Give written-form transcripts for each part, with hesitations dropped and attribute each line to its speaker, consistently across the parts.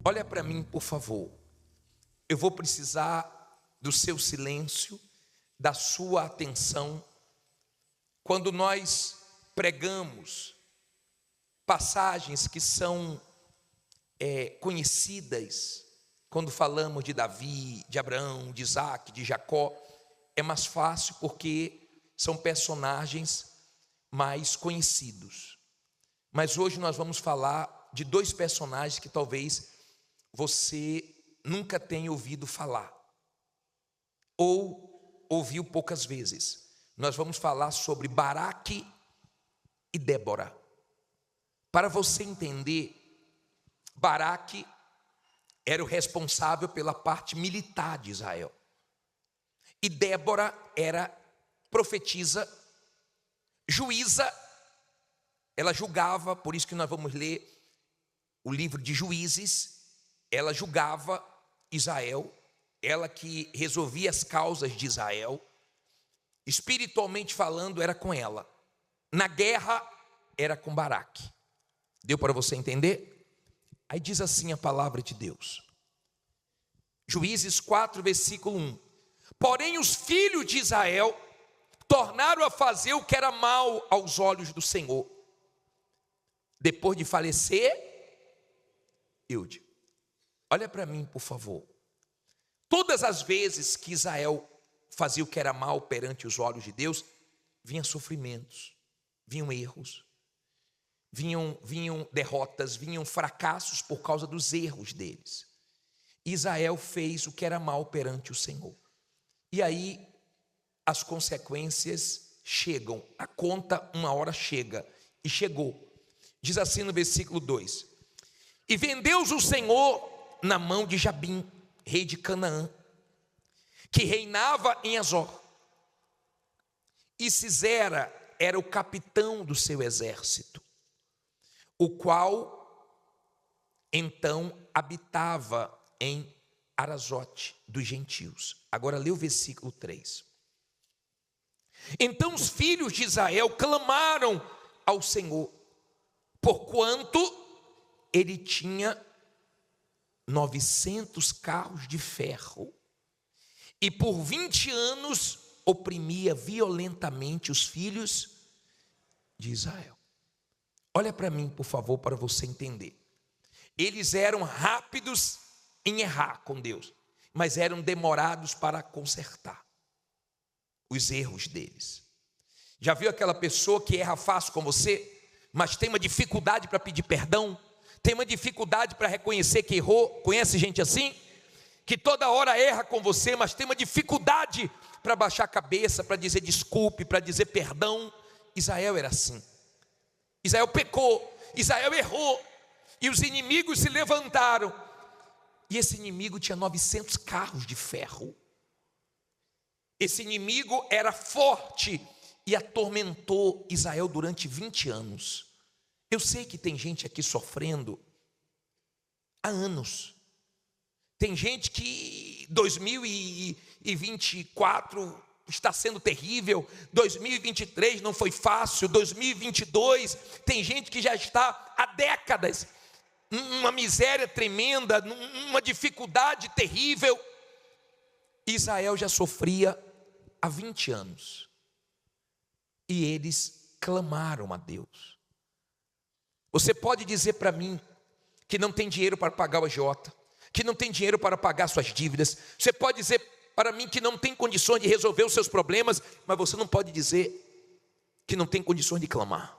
Speaker 1: Olha para mim, por favor. Eu vou precisar do seu silêncio, da sua atenção. Quando nós pregamos passagens que são conhecidas, quando falamos de Davi, de Abraão, de Isaac, de Jacó, é mais fácil porque são personagens mais conhecidos. Mas hoje nós vamos falar de dois personagens que talvez você nunca tenha ouvido falar, ou ouviu poucas vezes. Nós vamos falar sobre Baraque e Débora. Para você entender, Baraque era o responsável pela parte militar de Israel, e Débora era profetisa, juíza. Ela julgava, por isso que nós vamos ler o livro de Juízes. Ela julgava Israel, ela que resolvia as causas de Israel. Espiritualmente falando, era com ela. Na guerra, era com Baraque. Deu para você entender? Aí diz assim a palavra de Deus. Juízes 4, versículo 1. Porém os filhos de Israel tornaram a fazer o que era mal aos olhos do Senhor. Depois de falecer, Eude, olha para mim, por favor. Todas as vezes que Israel fazia o que era mal perante os olhos de Deus, vinham sofrimentos, vinham erros, vinham derrotas, vinham fracassos por causa dos erros deles. Israel fez o que era mal perante o Senhor. E aí as consequências chegam, a conta uma hora chega, e chegou. Diz assim no versículo 2: E vendeu-os o Senhor na mão de Jabim, rei de Canaã, que reinava em Azor. E Sisera era o capitão do seu exército, o qual então habitava em Arazote dos gentios. Agora lê o versículo 3. Então os filhos de Israel clamaram ao Senhor, porquanto ele tinha 900 carros de ferro, e por 20 anos oprimia violentamente os filhos de Israel. Olha para mim, por favor, para você entender. Eles eram rápidos em errar com Deus, mas eram demorados para consertar os erros deles. Já viu aquela pessoa que erra fácil com você, mas tem uma dificuldade para pedir perdão, tem uma dificuldade para reconhecer que errou? Conhece gente assim? Que toda hora erra com você, mas tem uma dificuldade para baixar a cabeça, para dizer desculpe, para dizer perdão. Israel era assim. Israel pecou, Israel errou, e os inimigos se levantaram, e esse inimigo tinha 900 carros de ferro. Esse inimigo era forte e atormentou Israel durante 20 anos. Eu sei que tem gente aqui sofrendo há anos. Tem gente que 2024 está sendo terrível, 2023 não foi fácil, 2022, tem gente que já está há décadas, uma miséria tremenda, uma dificuldade terrível. Israel já sofria há 20 anos. E eles clamaram a Deus. Você pode dizer para mim que não tem dinheiro para pagar o agiota, que não tem dinheiro para pagar suas dívidas. Você pode dizer para mim que não tem condições de resolver os seus problemas, mas você não pode dizer que não tem condições de clamar.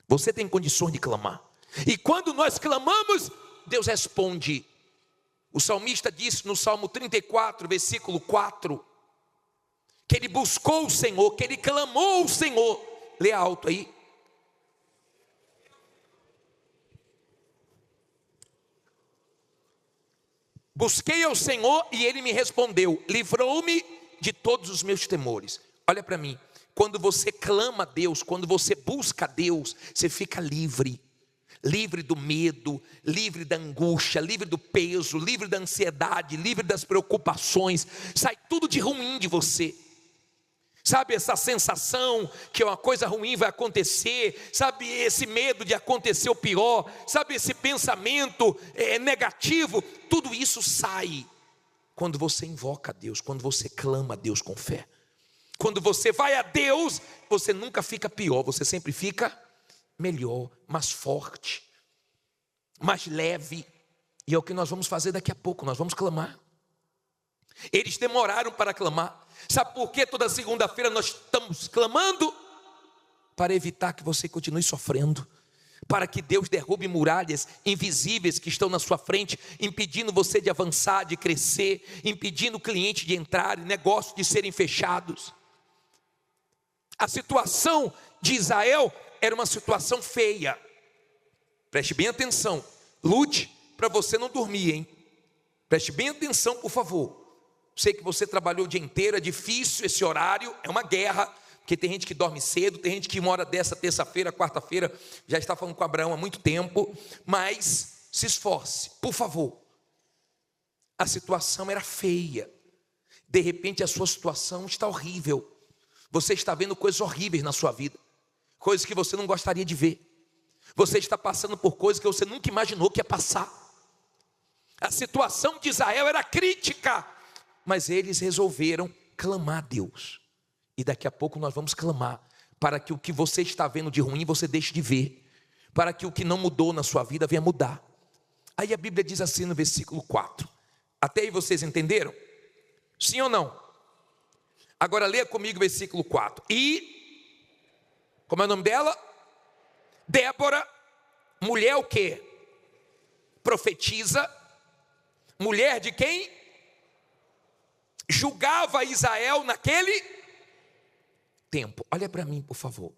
Speaker 1: Você tem condições de clamar. E quando nós clamamos, Deus responde. O salmista disse no Salmo 34, versículo 4, que ele buscou o Senhor, que ele clamou ao Senhor. Lê alto aí. Busquei ao Senhor e ele me respondeu, livrou-me de todos os meus temores. Olha para mim, quando você clama a Deus, quando você busca a Deus, você fica livre. Livre do medo, livre da angústia, livre do peso, livre da ansiedade, livre das preocupações. Sai tudo de ruim de você. Sabe essa sensação que uma coisa ruim vai acontecer? Sabe esse medo de acontecer o pior? Sabe esse pensamento negativo? Tudo isso sai quando você invoca a Deus, quando você clama a Deus com fé. Quando você vai a Deus, você nunca fica pior, você sempre fica melhor, mais forte, mais leve. E é o que nós vamos fazer daqui a pouco, nós vamos clamar. Eles demoraram para clamar. Sabe por que toda segunda-feira nós estamos clamando? Para evitar que você continue sofrendo, para que Deus derrube muralhas invisíveis que estão na sua frente, impedindo você de avançar, de crescer, impedindo o cliente de entrar, negócios de serem fechados. A situação de Israel era uma situação feia. Preste bem atenção, lute para você não dormir, hein? Preste bem atenção, por favor. Sei que você trabalhou o dia inteiro, é difícil esse horário, é uma guerra, porque tem gente que dorme cedo, tem gente que mora dessa terça-feira, quarta-feira, já está falando com Abraão há muito tempo, mas se esforce, por favor. A situação era feia, de repente a sua situação está horrível, você está vendo coisas horríveis na sua vida, coisas que você não gostaria de ver, você está passando por coisas que você nunca imaginou que ia passar. A situação de Israel era crítica, mas eles resolveram clamar a Deus. E daqui a pouco nós vamos clamar para que o que você está vendo de ruim você deixe de ver, para que o que não mudou na sua vida venha mudar. Aí a Bíblia diz assim no versículo 4. Até aí vocês entenderam? Sim ou não? Agora leia comigo o versículo 4. E, como é o nome dela? Débora, mulher o quê? Profetiza. Mulher de quem? Julgava Israel naquele tempo. Olha para mim, por favor.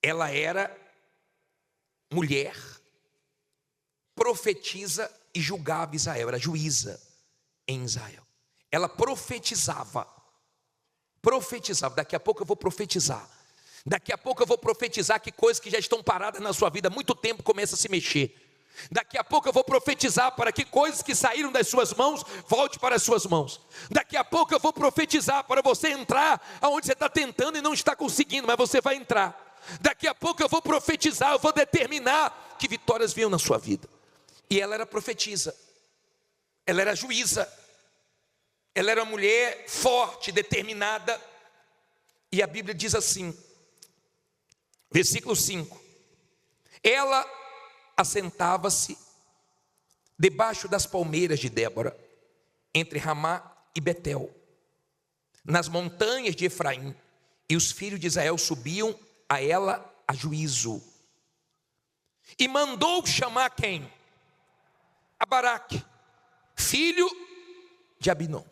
Speaker 1: Ela era mulher, profetiza e julgava Israel. Era juíza em Israel. Ela profetizava. Daqui a pouco eu vou profetizar. Daqui a pouco eu vou profetizar que coisas que já estão paradas na sua vida há muito tempo começam a se mexer. Daqui a pouco eu vou profetizar para que coisas que saíram das suas mãos volte para as suas mãos. Daqui a pouco eu vou profetizar para você entrar aonde você está tentando e não está conseguindo, mas você vai entrar. Daqui a pouco eu vou profetizar, eu vou determinar que vitórias venham na sua vida. E ela era profetisa, ela era juíza, ela era uma mulher forte, determinada. E a Bíblia diz assim, versículo 5: ela assentava-se debaixo das palmeiras de Débora, entre Ramá e Betel, nas montanhas de Efraim, e os filhos de Israel subiam a ela a juízo. E mandou chamar quem? A Baraque, filho de Abinom,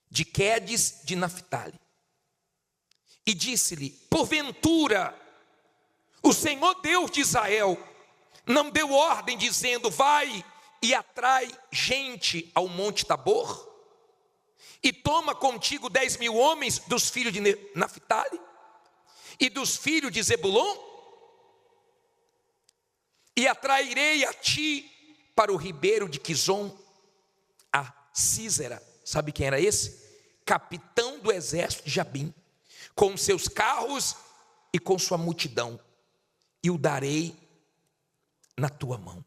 Speaker 1: de Quedes de Naphtali, e disse-lhe: porventura o Senhor Deus de Israel não deu ordem dizendo: vai e atrai gente ao monte Tabor, e toma contigo 10.000 homens dos filhos de Naphtali e dos filhos de Zebulon, e atrairei a ti para o ribeiro de Quizon a Sísera. Sabe quem era esse? Capitão do exército de Jabim, com seus carros e com sua multidão, e o darei na tua mão.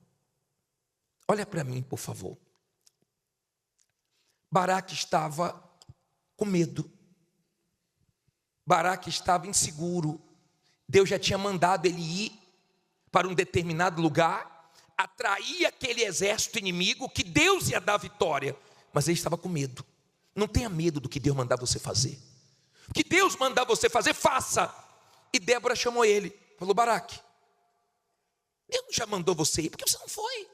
Speaker 1: Olha para mim, por favor. Baraque estava com medo. Baraque estava inseguro. Deus já tinha mandado ele ir para um determinado lugar, atrair aquele exército inimigo que Deus ia dar vitória, mas ele estava com medo. Não tenha medo do que Deus mandar você fazer. O que Deus mandar você fazer, faça. E Débora chamou ele, falou: Baraque, Deus já mandou você ir, porque você não foi.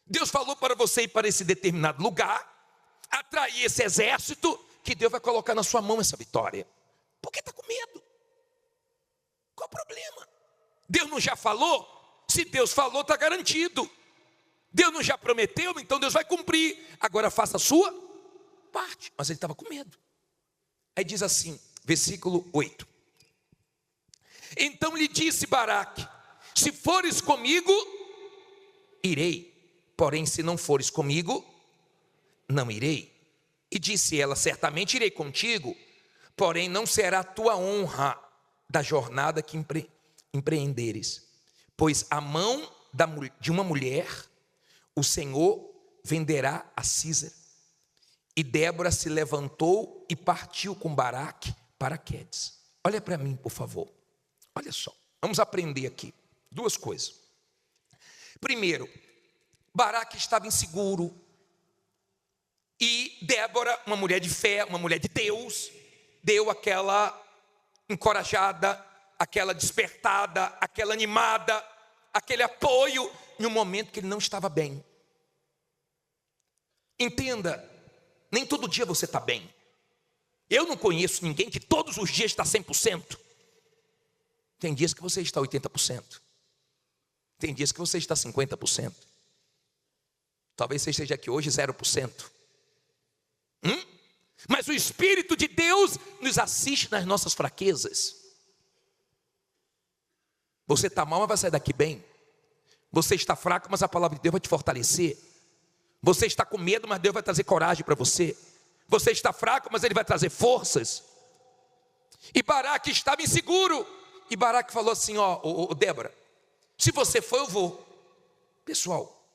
Speaker 1: Deus falou para você ir para esse determinado lugar, atrair esse exército, que Deus vai colocar na sua mão essa vitória. Por que está com medo? Qual o problema? Deus não já falou? Se Deus falou, está garantido. Deus não já prometeu, então Deus vai cumprir. Agora faça a sua parte. Mas ele estava com medo. Aí diz assim, versículo 8: então lhe disse Baraque: se fores comigo, irei, porém se não fores comigo, não irei. E disse ela: certamente irei contigo, porém não será a tua honra da jornada que empreenderes, pois a mão de uma mulher o Senhor venderá a Císera. E Débora se levantou e partiu com Baraque para Quedes. Olha para mim, por favor. Olha só, vamos aprender aqui duas coisas. Primeiro, Baraque estava inseguro. E Débora, uma mulher de fé, uma mulher de Deus, deu aquela encorajada, aquela despertada, aquela animada, aquele apoio em um momento que ele não estava bem. Entenda, nem todo dia você está bem. Eu não conheço ninguém que todos os dias está 100%. Tem dias que você está 80%. Tem dias que você está 50%. Talvez você esteja aqui hoje 0%. Mas o Espírito de Deus nos assiste nas nossas fraquezas. Você está mal, mas vai sair daqui bem. Você está fraco, mas a palavra de Deus vai te fortalecer. Você está com medo, mas Deus vai trazer coragem para você. Você está fraco, mas Ele vai trazer forças. E Baraque estava inseguro. E Baraque falou assim, Débora, se você for, eu vou. Pessoal,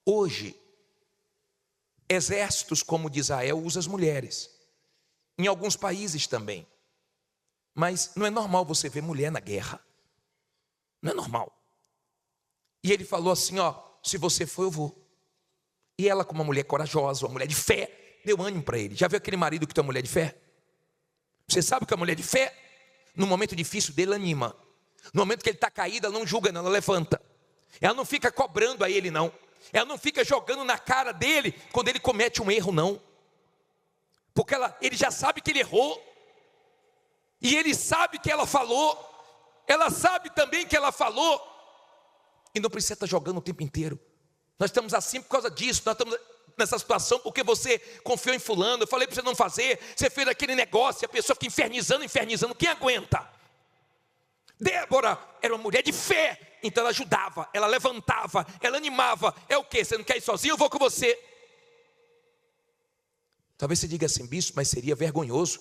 Speaker 1: hoje, exércitos como o de Israel usam as mulheres. Em alguns países também. Mas não é normal você ver mulher na guerra. Não é normal. E ele falou assim, se você for, eu vou. E ela, como uma mulher corajosa, uma mulher de fé, deu ânimo para ele. Já viu aquele marido que tem uma mulher de fé? Você sabe que a mulher de fé, no momento difícil dele, anima. No momento que ele está caído, ela não julga, não, ela levanta. Ela não fica cobrando a ele, não. Ela não fica jogando na cara dele quando ele comete um erro, não. Porque ele já sabe que ele errou. E ele sabe que ela falou. Ela sabe também que ela falou. E não precisa estar jogando o tempo inteiro. Nós estamos assim por causa disso. Nós estamos nessa situação porque você confiou em fulano. Eu falei para você não fazer. Você fez aquele negócio e a pessoa fica infernizando. Quem aguenta? Débora era uma mulher de fé. Então ela ajudava, ela levantava, ela animava. É o quê? Você não quer ir sozinho? Eu vou com você. Talvez você diga assim, bispo, mas seria vergonhoso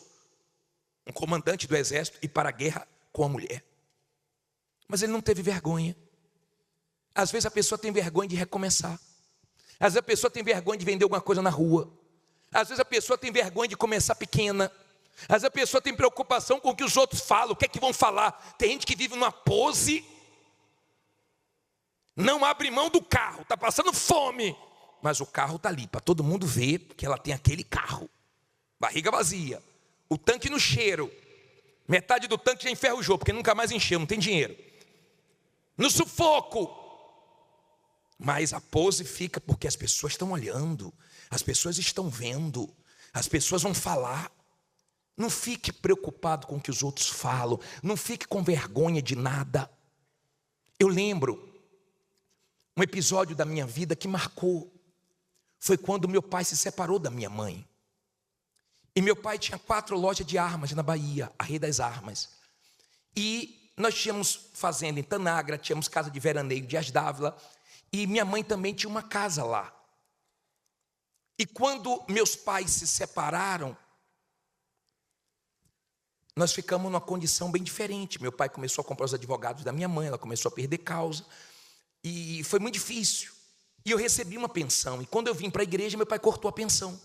Speaker 1: um comandante do exército ir para a guerra com a mulher. Mas ele não teve vergonha. Às vezes a pessoa tem vergonha de recomeçar. Às vezes a pessoa tem vergonha de vender alguma coisa na rua. Às vezes a pessoa tem vergonha de começar pequena. Às vezes a pessoa tem preocupação com o que os outros falam. O que é que vão falar? Tem gente que vive numa pose. Não abre mão do carro. Está passando fome. Mas o carro está ali para todo mundo ver. Porque ela tem aquele carro. Barriga vazia. O tanque no cheiro. Metade do tanque já enferrujou. Porque nunca mais encheu, não tem dinheiro. No sufoco. Mas a pose fica porque as pessoas estão olhando. As pessoas estão vendo. As pessoas vão falar. Não fique preocupado com o que os outros falam. Não fique com vergonha de nada. Eu lembro um episódio da minha vida que marcou. Foi quando meu pai se separou da minha mãe. E meu pai tinha 4 lojas de armas na Bahia, a Rei das Armas. E nós tínhamos fazenda em Tanagra, tínhamos casa de veraneio de Dias d'Ávila. E minha mãe também tinha uma casa lá. E quando meus pais se separaram, nós ficamos numa condição bem diferente. Meu pai começou a comprar os advogados da minha mãe, ela começou a perder causa. E foi muito difícil. E eu recebi uma pensão. E quando eu vim para a igreja, meu pai cortou a pensão.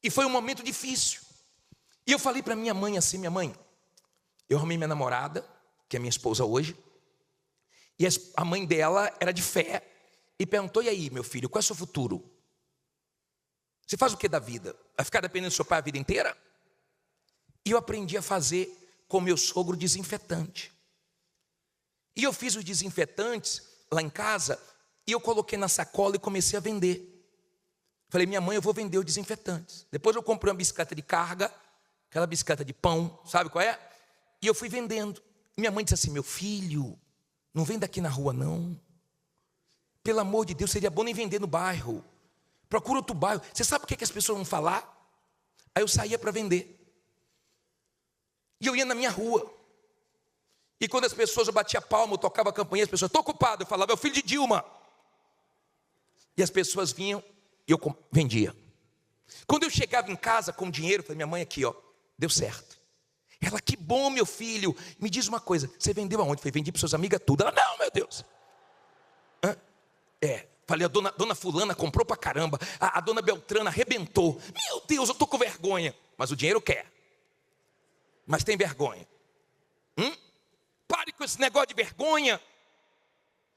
Speaker 1: E foi um momento difícil. E eu falei para minha mãe assim, minha mãe, eu arrumei minha namorada, que é minha esposa hoje. E a mãe dela era de fé. E perguntou, e aí, meu filho, qual é o seu futuro? Você faz o que da vida? Vai ficar dependendo do seu pai a vida inteira? E eu aprendi a fazer com meu sogro desinfetante. E eu fiz os desinfetantes lá em casa. E eu coloquei na sacola e comecei a vender. Falei, minha mãe, eu vou vender os desinfetantes. Depois eu comprei uma bicicleta de carga. Aquela bicicleta de pão, sabe qual é? E eu fui vendendo. Minha mãe disse assim, meu filho, não venda aqui na rua não. Pelo amor de Deus, seria bom nem vender no bairro. Procura outro bairro. Você sabe o que as pessoas vão falar? Aí eu saía para vender. E eu ia na minha rua. E quando as pessoas, eu batia palma, eu tocava a campainha, as pessoas, estou ocupado. Eu falava, é o filho de Dilma. E as pessoas vinham e eu vendia. Quando eu chegava em casa com dinheiro, eu falei, minha mãe aqui, ó, Deu certo. Ela, que bom, meu filho. Me diz uma coisa, você vendeu aonde? Falei, vendi para suas amigas tudo. Ela, não, meu Deus. Falei, a dona fulana comprou pra caramba. A dona Beltrana arrebentou. Meu Deus, eu tô com vergonha. Mas o dinheiro quer. Mas tem vergonha. Pare com esse negócio de vergonha.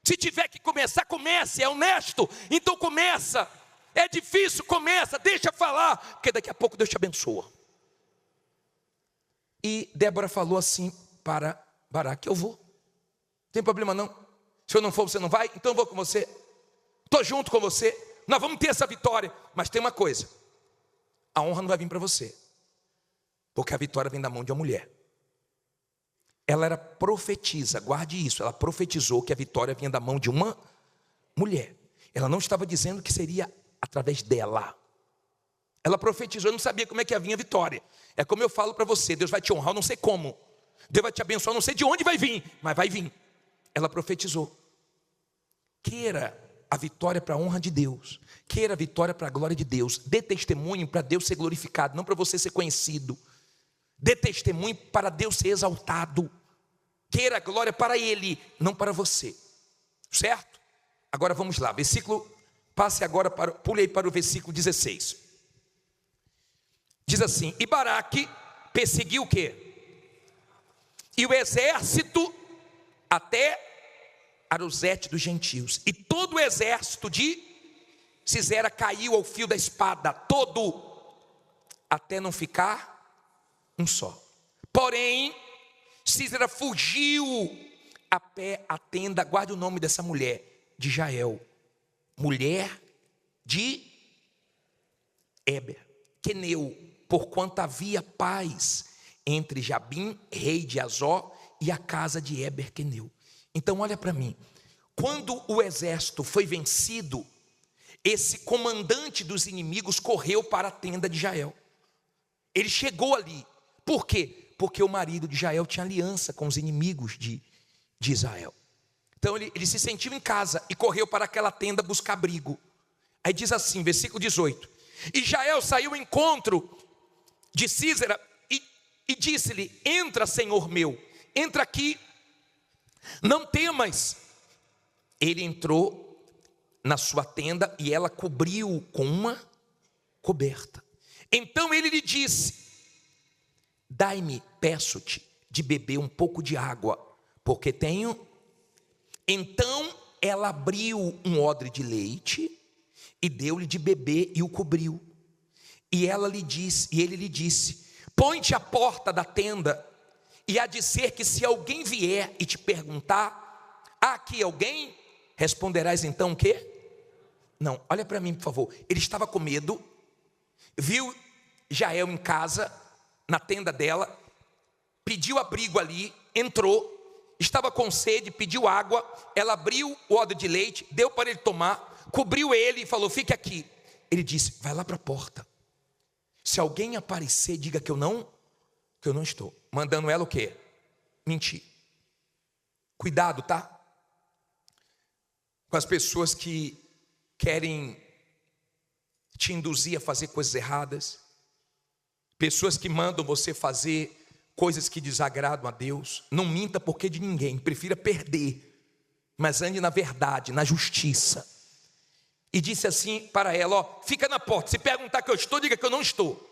Speaker 1: Se tiver que começar, comece. É honesto, então começa. É difícil, começa, deixa falar, porque daqui a pouco Deus te abençoa. E Débora falou assim para Baraque, eu vou. Não tem problema não. Se eu não for, você não vai? Então eu vou com você. Estou junto com você. Nós vamos ter essa vitória. Mas tem uma coisa. A honra não vai vir para você. Porque a vitória vem da mão de uma mulher. Ela era profetisa, guarde isso. Ela profetizou que a vitória vinha da mão de uma mulher. Ela não estava dizendo que seria através dela. Ela profetizou, eu não sabia como é que ia vir a vitória. É como eu falo para você, Deus vai te honrar, eu não sei como. Deus vai te abençoar, eu não sei de onde vai vir, mas vai vir. Ela profetizou. Queira a vitória para a honra de Deus. Queira a vitória para a glória de Deus. Dê testemunho para Deus ser glorificado, não para você ser conhecido. Dê testemunho para Deus ser exaltado. Queira a glória para Ele, não para você. Certo? Agora vamos lá, passe agora, pule aí para o versículo 16. Diz assim, e Baraque perseguiu o quê? E o exército até Aruzete dos gentios. E todo o exército de Sisera caiu ao fio da espada, todo, até não ficar um só. Porém, Sisera fugiu a pé à tenda, guarde o nome dessa mulher, de Jael, mulher de Eber, Queneu, porquanto havia paz entre Jabim, rei de Azó, e a casa de Eber Queneu. Então olha para mim, quando o exército foi vencido, esse comandante dos inimigos correu para a tenda de Jael. Ele chegou ali, por quê? Porque o marido de Jael tinha aliança com os inimigos de Israel. Então ele se sentiu em casa e correu para aquela tenda buscar abrigo. Aí diz assim, versículo 18: e Jael saiu ao encontro de Sisera e disse-lhe, entra, senhor meu, entra aqui, não temas. Ele entrou na sua tenda e ela cobriu com uma coberta. Então ele lhe disse, dai-me, peço-te, de beber um pouco de água, porque tenho. Então ela abriu um odre de leite e deu-lhe de beber e o cobriu. E ele lhe disse, põe-te à porta da tenda, e há de ser que se alguém vier e te perguntar, há aqui alguém? Responderás então o quê? Não, olha para mim por favor. Ele estava com medo, viu Jael em casa, na tenda dela, pediu abrigo ali, entrou, estava com sede, pediu água, ela abriu o odre de leite, deu para ele tomar, cobriu ele e falou, fique aqui. Ele disse, vai lá para a porta, se alguém aparecer, diga que eu não estou. Mandando ela o quê? Mentir. Cuidado, tá? Com as pessoas que querem te induzir a fazer coisas erradas, pessoas que mandam você fazer coisas que desagradam a Deus. Não minta porque de ninguém, prefira perder, mas ande na verdade, na justiça. E disse assim para ela, ó, fica na porta, se perguntar que eu estou, diga que eu não estou.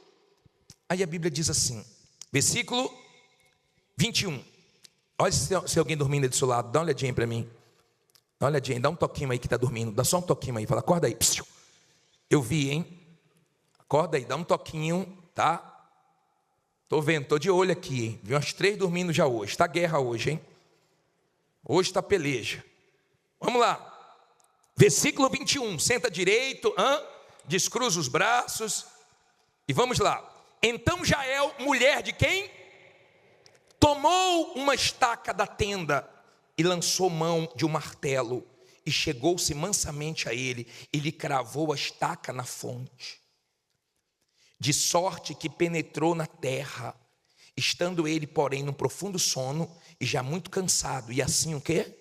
Speaker 1: Aí a Bíblia diz assim, versículo 21, olha se alguém dormindo aí do seu lado, dá uma olhadinha para mim, dá uma olhadinha, dá um toquinho aí que está dormindo, dá só um toquinho aí, fala, acorda aí, eu vi, hein, acorda aí, dá um toquinho, tá? Estou vendo, estou de olho aqui, hein? Vi umas 3 dormindo já hoje, está guerra hoje, hein? Hoje está peleja. Vamos lá, versículo 21, senta direito, descruza os braços, e vamos lá. Então Jael, mulher de quem? Tomou uma estaca da tenda e lançou mão de um martelo, e chegou-se mansamente a ele, e lhe cravou a estaca na fonte, de sorte que penetrou na terra, estando ele, porém, num profundo sono, e já muito cansado, e assim o quê?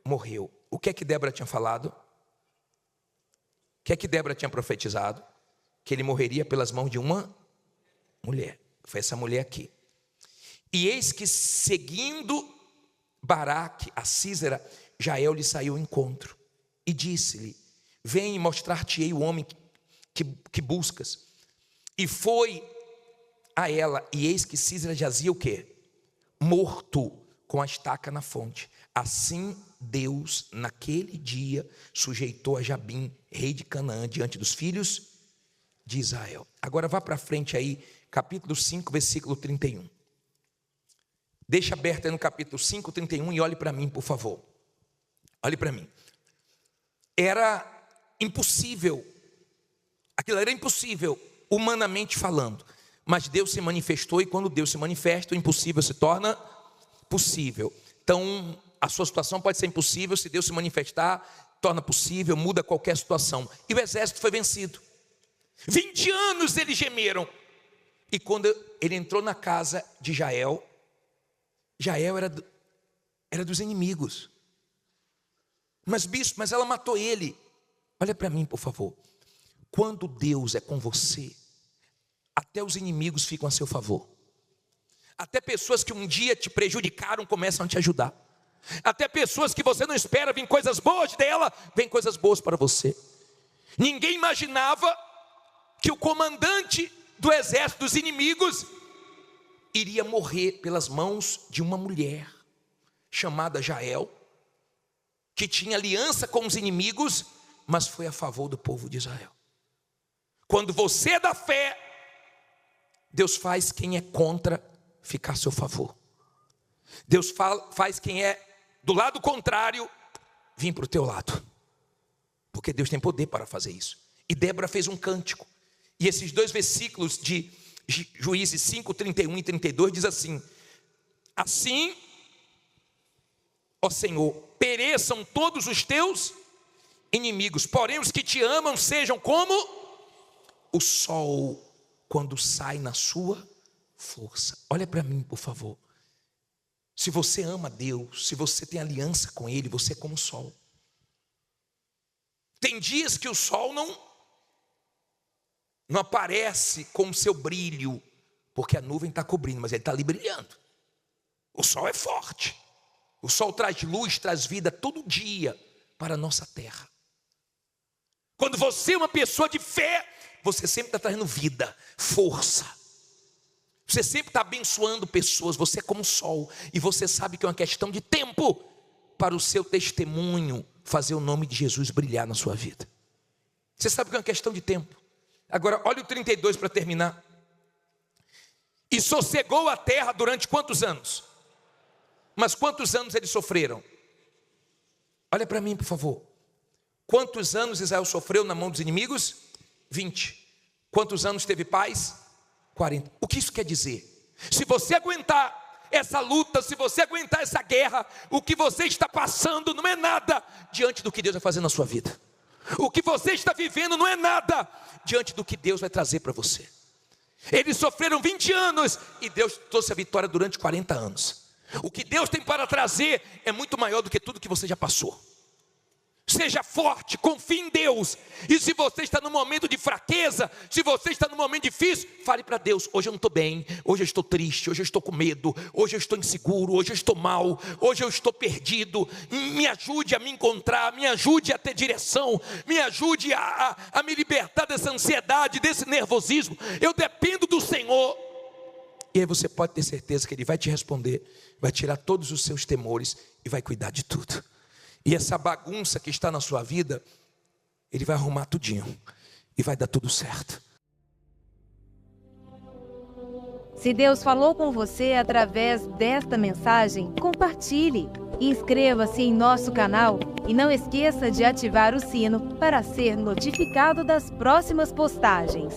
Speaker 1: Morreu. O que é que Débora tinha falado? O que é que Débora tinha profetizado? Que ele morreria pelas mãos de uma mulher. Foi essa mulher aqui. E eis que seguindo Baraque a Sísera, Jael lhe saiu ao encontro e disse-lhe: vem e mostrar-te-ei o homem que buscas. E foi a ela, e eis que Sísera jazia o quê? Morto, com a estaca na fonte. Assim Deus naquele dia sujeitou a Jabim, rei de Canaã, diante dos filhos de Israel. Agora vá para frente aí, capítulo 5, versículo 31. Deixa aberto aí no capítulo 5, 31 e olhe para mim, por favor. Olhe para mim. Era impossível, aquilo era impossível, humanamente falando. Mas Deus se manifestou, e quando Deus se manifesta, o impossível se torna possível. Então, a sua situação pode ser impossível, se Deus se manifestar, torna possível, muda qualquer situação. E o exército foi vencido. 20 anos eles gemeram. E quando ele entrou na casa de Jael, Jael era dos inimigos. Mas bispo, mas ela matou ele. Olha para mim, por favor. Quando Deus é com você, até os inimigos ficam a seu favor. Até pessoas que um dia te prejudicaram começam a te ajudar. Até pessoas que você não espera, vem coisas boas dela, vem coisas boas para você. Ninguém imaginava que o comandante do exército dos inimigos iria morrer pelas mãos de uma mulher chamada Jael, que tinha aliança com os inimigos, mas foi a favor do povo de Israel. Quando você é da fé, Deus faz quem é contra ficar a seu favor. Deus faz quem é do lado contrário vir para o teu lado. Porque Deus tem poder para fazer isso. E Débora fez um cântico. E esses 2 versículos de Juízes 5, 31 e 32 diz assim: assim, ó Senhor, pereçam todos os teus inimigos, porém os que te amam sejam como o sol quando sai na sua força. Olha para mim, por favor. Se você ama Deus, se você tem aliança com Ele, você é como o sol. Tem dias que o sol não aparece com o seu brilho, porque a nuvem está cobrindo, mas ele está ali brilhando. O sol é forte. O sol traz luz, traz vida todo dia para a nossa terra. Quando você é uma pessoa de fé, você sempre está trazendo vida, força. Você sempre está abençoando pessoas, você é como o sol. E você sabe que é uma questão de tempo para o seu testemunho fazer o nome de Jesus brilhar na sua vida. Você sabe que é uma questão de tempo. Agora, olha o 32 para terminar. E sossegou a terra durante quantos anos? Mas quantos anos eles sofreram? Olha para mim, por favor. Quantos anos Israel sofreu na mão dos inimigos? 20. Quantos anos teve paz? 40. O que isso quer dizer? Se você aguentar essa luta, se você aguentar essa guerra, o que você está passando não é nada diante do que Deus vai fazer na sua vida. O que você está vivendo não é nada diante do que Deus vai trazer para você. Eles sofreram 20 anos e Deus trouxe a vitória durante 40 anos. O que Deus tem para trazer é muito maior do que tudo que você já passou. Seja forte, confie em Deus. E se você está num momento de fraqueza, se você está num momento difícil, fale para Deus: hoje eu não estou bem, hoje eu estou triste, hoje eu estou com medo, hoje eu estou inseguro, hoje eu estou mal, hoje eu estou perdido. Me ajude a me encontrar, me ajude a ter direção, me ajude a me libertar dessa ansiedade, desse nervosismo. Eu dependo do Senhor. E aí você pode ter certeza que Ele vai te responder, vai tirar todos os seus temores e vai cuidar de tudo. E essa bagunça que está na sua vida, Ele vai arrumar tudinho e vai dar tudo certo.
Speaker 2: Se Deus falou com você através desta mensagem, compartilhe. Inscreva-se em nosso canal e não esqueça de ativar o sino para ser notificado das próximas postagens.